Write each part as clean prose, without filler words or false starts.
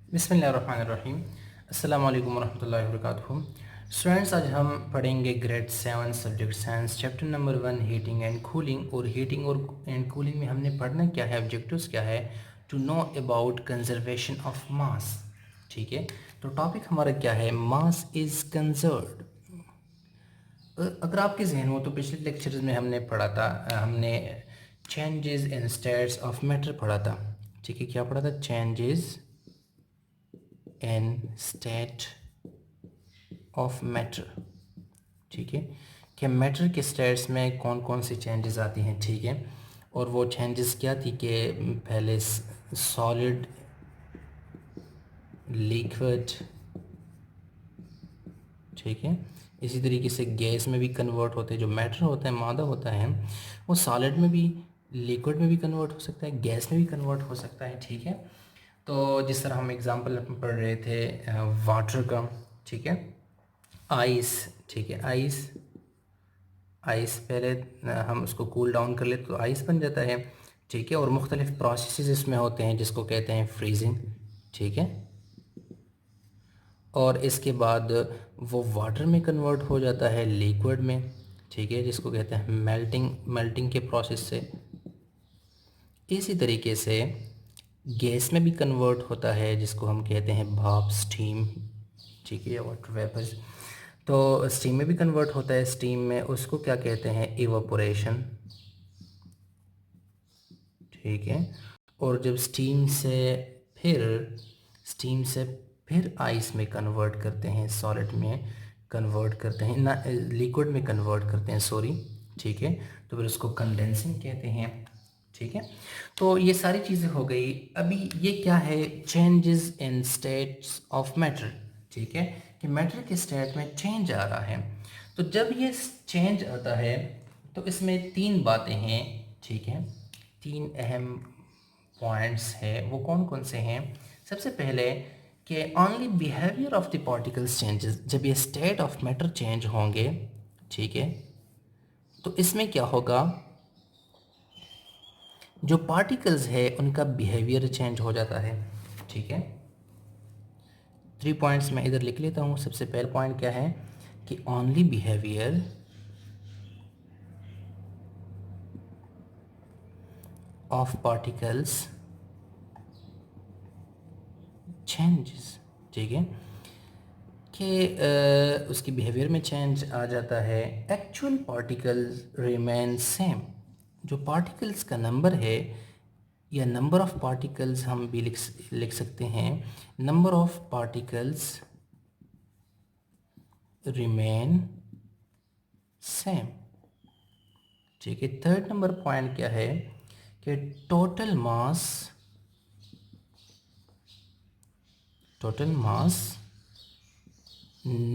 बिस्मिल्लाहिर्रहमानिर्रहीम। अस्सलाम वालेकुम वरहमतुल्लाहि वबरकातुहू। स्टूडेंट्स, आज हम पढ़ेंगे grade 7 subject science chapter number 1 heating and cooling. और हीटिंग और एंड कूलिंग में हमने पढ़ना क्या है, ऑब्जेक्टिव्स क्या है, to know about conservation of mass. ठीक है, तो टॉपिक हमारा क्या है, मास इज़ कंजर्व्ड। अगर आपके जहन हो तो पिछले लेक्चर्स में हमने पढ़ा था, हमने changes in states of matter पढ़ा था। ठीक है, क्या पढ़ा था, changes in state of matter. ठीक है, कि मैटर के स्टेट्स में कौन कौन सी चेंजेस आती हैं। ठीक है, और वो चेंजेस क्या थी कि पहले सॉलिड, लिक्विड, ठीक है, इसी तरीके से गैस में भी कन्वर्ट होते हैं। जो मैटर होता है, मादा होता है, वो सॉलिड में भी, लिक्विड में भी कन्वर्ट हो सकता है, गैस में भी कन्वर्ट हो सकता है। ठीक है, तो जिस तरह हम एग्जांपल पढ़ रहे थे वाटर का, ठीक है, आइस, ठीक है, आइस, आइस पहले हम उसको कूल डाउन कर लेते तो आइस बन जाता है। ठीक है, और मुख्तलिफ प्रोसेस इसमें होते हैं जिसको कहते हैं फ्रीजिंग। ठीक है, और इसके बाद वो वाटर में कन्वर्ट हो जाता है, लिक्विड में। ठीक है, जिसको कहते हैं मेल्टिंग, मेल्टिंग के प्रोसेस से। इसी तरीके से गैस में भी कन्वर्ट होता है, जिसको हम कहते हैं भाप, स्टीम। ठीक है, वाटर वेपर्स। तो स्टीम में भी कन्वर्ट होता है, स्टीम में उसको क्या कहते हैं, इवापोरेशन। ठीक है, और जब फिर स्टीम से फिर आइस में कन्वर्ट करते हैं, सॉलिड में कन्वर्ट करते हैं, ना लिक्विड में कन्वर्ट करते हैं, सॉरी। ठीक है, तो फिर उसको कंडेंसिंग कहते हैं। ठीक है, तो ये सारी चीज़ें हो गई। अभी ये क्या है, changes in states of matter. ठीक है, कि मैटर के स्टेट में चेंज आ रहा है। तो जब ये चेंज आता है तो इसमें तीन बातें हैं। ठीक है, तीन अहम पॉइंट्स है, वो कौन कौन से हैं। सबसे पहले कि only behaviour of the particles changes, जब ये स्टेट ऑफ मैटर चेंज होंगे, ठीक है, तो इसमें क्या होगा, जो पार्टिकल्स है उनका बिहेवियर चेंज हो जाता है। ठीक है, 3 पॉइंट्स मैं इधर लिख लेता हूँ। सबसे पहला पॉइंट क्या है कि only behaviour of particles changes. ठीक है, कि उसकी बिहेवियर में चेंज आ जाता है। एक्चुअल पार्टिकल्स रिमेन सेम, जो पार्टिकल्स का नंबर है, या नंबर ऑफ पार्टिकल्स हम भी लिख सकते हैं, number of particles remain same. ठीक है, थर्ड नंबर पॉइंट क्या है कि total mass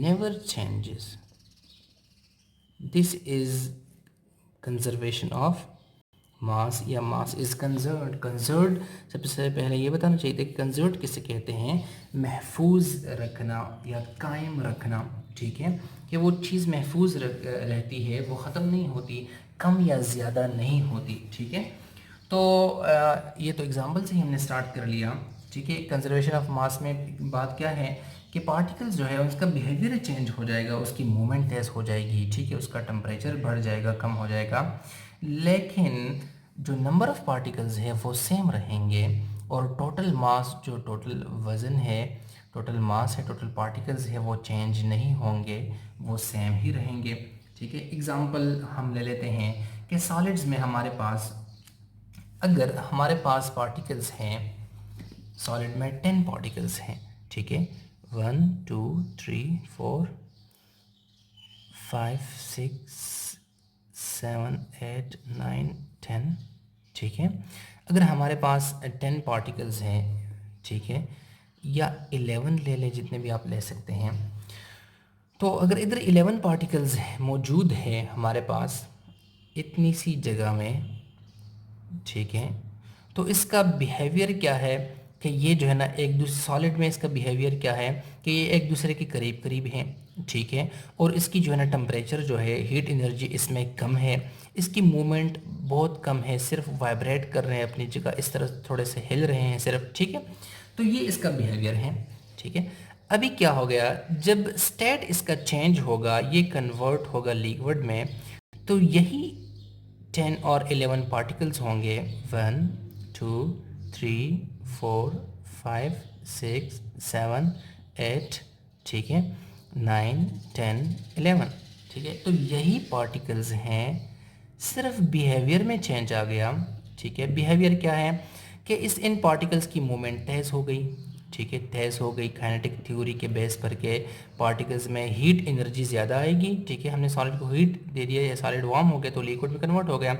never changes. This is conservation of मास, या मास इज़ कंजर्व्ड। कंजर्व्ड सबसे पहले ये बताना चाहिए था कि कंजर्व्ड किसे कहते हैं, महफूज रखना या कायम रखना। ठीक है, कि वो चीज़ महफूज रहती है, वो ख़त्म नहीं होती, कम या ज़्यादा नहीं होती। ठीक है, तो ये तो एग्जांपल से ही हमने स्टार्ट कर लिया। ठीक है, कंजर्वेशन ऑफ मास में बात क्या है कि पार्टिकल्स जो है उसका बिहेवियर चेंज हो जाएगा, उसकी मूवमेंट तेज़ हो जाएगी। ठीक है, उसका टेम्परेचर बढ़ जाएगा, कम हो जाएगा, लेकिन जो नंबर ऑफ़ पार्टिकल्स है वो सेम रहेंगे। और टोटल मास, जो टोटल वज़न है, टोटल मास है, टोटल पार्टिकल्स है, वो चेंज नहीं होंगे, वो सेम ही रहेंगे। ठीक है, एग्ज़ाम्पल हम ले लेते हैं कि सॉलिड्स में हमारे पास, अगर हमारे पास पार्टिकल्स हैं, सॉलिड में 10 पार्टिकल्स हैं। ठीक है, 1 2 3 4 5 6 7 8 9 10। ठीक है, अगर हमारे पास 10 पार्टिकल्स हैं, ठीक है, या 11 ले लें, जितने भी आप ले सकते हैं, तो अगर इधर 11 पार्टिकल्स मौजूद हैं हमारे पास इतनी सी जगह में, ठीक है, तो इसका बिहेवियर क्या है कि ये जो है ना, एक दूसरे सॉलिड में इसका बिहेवियर क्या है कि ये एक दूसरे के करीब करीब हैं। ठीक है, और इसकी जो है ना टेम्परेचर जो है, हीट एनर्जी इसमें कम है, इसकी मूवमेंट बहुत कम है, सिर्फ वाइब्रेट कर रहे हैं अपनी जगह, इस तरह थोड़े से हिल रहे हैं सिर्फ। ठीक है, तो ये इसका बिहेवियर है, ठीक है। अभी क्या हो गया, जब स्टेट इसका चेंज होगा, ये कन्वर्ट होगा लिक्विड में, तो यही 10 और 11 पार्टिकल्स होंगे, 1 2 3 4 5 6 7 8, ठीक है, 9 10 11, ठीक है। तो यही पार्टिकल्स हैं, सिर्फ बिहेवियर में चेंज आ गया, ठीक है। बिहेवियर क्या है कि इन पार्टिकल्स की मूवमेंट तेज़ हो गई, ठीक है, तेज़ हो गई। काइनेटिक थ्योरी के बेस पर के पार्टिकल्स में हीट एनर्जी ज़्यादा आएगी, ठीक है। हमने सॉलिड को हीट दे दिया, या सॉलिड वार्म हो गया तो लिक्विड में कन्वर्ट हो गया,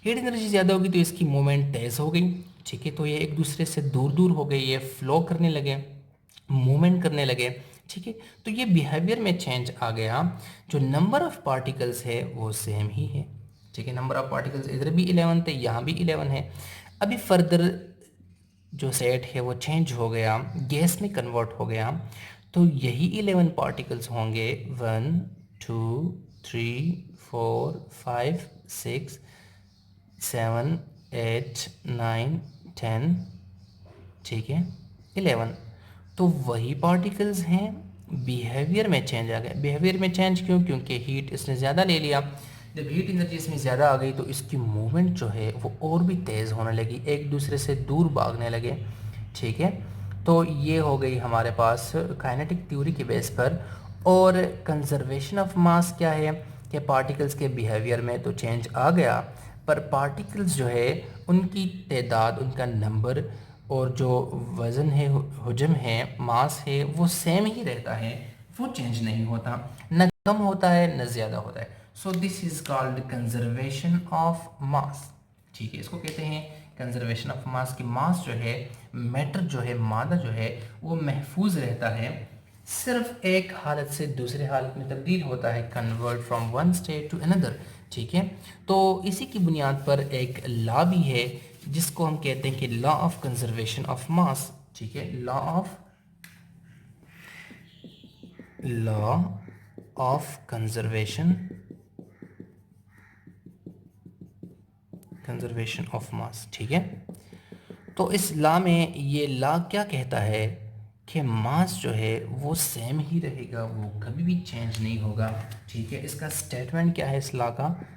हीट एनर्जी ज़्यादा होगी तो इसकी मूवमेंट तेज़ हो गई, ठीक है। तो ये एक दूसरे से दूर दूर हो गई, ये फ्लो करने लगे, मूवमेंट करने लगे, ठीक है। तो ये बिहेवियर में चेंज आ गया। जो नंबर ऑफ पार्टिकल्स है वो सेम ही है, ठीक है। नंबर ऑफ पार्टिकल्स इधर भी 11 थे, यहाँ भी 11 है। अभी फर्दर जो सेट है वो चेंज हो गया, गैस में कन्वर्ट हो गया, तो यही 11 पार्टिकल्स होंगे, 1 2 3 4 5 6 7 8 9 10, ठीक है, 11। तो वही पार्टिकल्स हैं, बिहेवियर में चेंज आ गया। बिहेवियर में चेंज क्यों? क्योंकि हीट इसने ज़्यादा ले लिया। जब हीट एनर्जी इसमें ज़्यादा आ गई तो इसकी मूवमेंट जो है वो और भी तेज़ होने लगी, एक दूसरे से दूर भागने लगे, ठीक है। तो ये हो गई हमारे पास काइनेटिक थ्योरी के बेस पर। और कंजर्वेशन ऑफ मास क्या है कि पार्टिकल्स के बिहेवियर में तो चेंज आ गया, पर पार्टिकल्स जो है उनकी तादाद, उनका नंबर और जो वज़न है, हुजम है, मास है, वो सेम ही रहता है, वो चेंज नहीं होता, न कम होता है न ज़्यादा होता है। So this is called conservation of mass, ठीक है। इसको कहते हैं कंजर्वेशन ऑफ मास। की मास जो है, मैटर जो है, मादा जो है, वो महफूज रहता है, सिर्फ एक हालत से दूसरे हालत में तब्दील होता है, convert from one state to another, ठीक है। तो इसी की बुनियाद पर एक लॉ भी है जिसको हम कहते हैं कि law of conservation of mass, ठीक है। Law of conservation of mass, ठीक है। तो इस लॉ में ये लॉ क्या कहता है कि मास जो है वो सेम ही रहेगा, वो कभी भी चेंज नहीं होगा, ठीक है। इसका स्टेटमेंट क्या है, इस लॉ का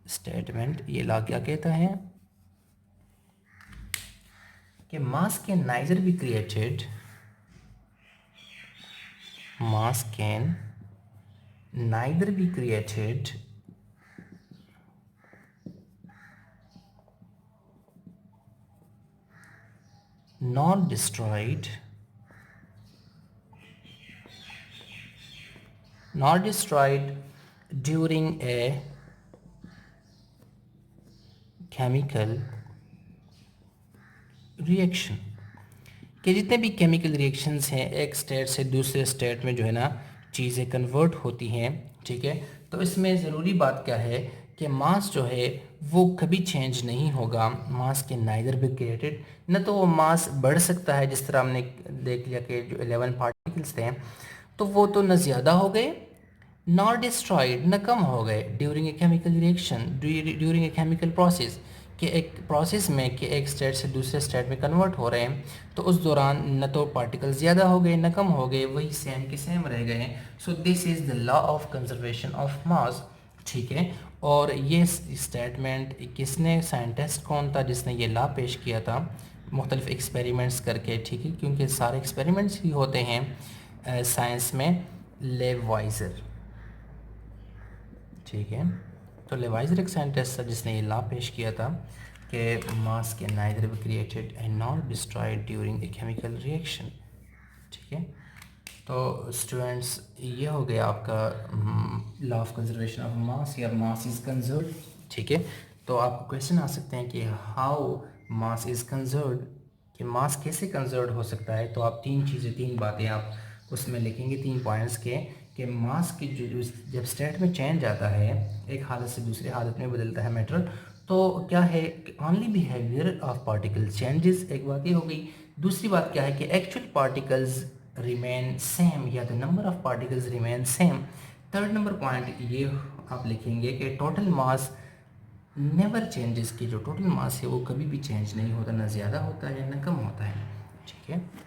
स्टेटमेंट, ये लॉ क्या कहता है कि मास can neither be created, mass can neither be created nor destroyed during a chemical reaction। कि जितने भी केमिकल रिएक्शंस हैं, एक स्टेट से दूसरे स्टेट में जो है ना चीज़ें कन्वर्ट होती हैं, ठीक है। तो इसमें ज़रूरी बात क्या है कि मास जो है वो कभी चेंज नहीं होगा। मास के नाइदर बी क्रिएटेड, न तो वो मास बढ़ सकता है, जिस तरह हमने देख लिया कि जो 11 पार्टिकल्स थे तो वो तो न ज़्यादा हो गए, नॉट डिस्ट्रॉयड, न कम हो गए, during a chemical reaction, during a chemical process, कि एक प्रोसेस में कि एक स्टेट से दूसरे स्टेट में कन्वर्ट हो रहे हैं, तो उस दौरान न तो पार्टिकल ज़्यादा हो गए न कम हो गए, वही सेम के सेम रह गए। So this is the law of conservation of mass, ठीक है। और ये स्टेटमेंट किसने, साइंटिस्ट कौन था जिसने ये लॉ पेश किया था, मुख्तलिफ एक्सपेरिमेंट्स करके, ठीक है, क्योंकि सारे एक्सपेरिमेंट्स ही होते हैं साइंस में। लेवाइजर, ठीक है। तो लेवाइजर एक साइंटिस्ट था जिसने ये लॉ पेश किया था कि मास can neither be created and not destroyed during a chemical reaction, ठीक है। तो स्टूडेंट्स, ये हो गया आपका लॉ ऑफ कंजर्वेशन ऑफ मास, या मास इज़ कंजर्व, ठीक है। तो आपको क्वेश्चन आ सकते हैं कि हाउ मास इज़ कंजर्व, कि मास कैसे कंजर्व हो सकता है। तो आप तीन बातें आप उसमें लिखेंगे, 3 पॉइंट्स के, कि मास की जो जब स्टेट में चेंज आता है, एक हालत से दूसरी हालत में बदलता है मैटर, तो क्या है कि only behaviour of particle changes, एक बात ये हो गई। दूसरी बात क्या है कि एक्चुअल पार्टिकल्स रिमेन सेम, या the number of particles remain same. Third number point ये आप लिखेंगे कि टोटल मास नेवर चेंजेस, की जो टोटल मास है वो कभी भी चेंज नहीं होता, ना ज़्यादा होता है ना कम होता है। ठीक है।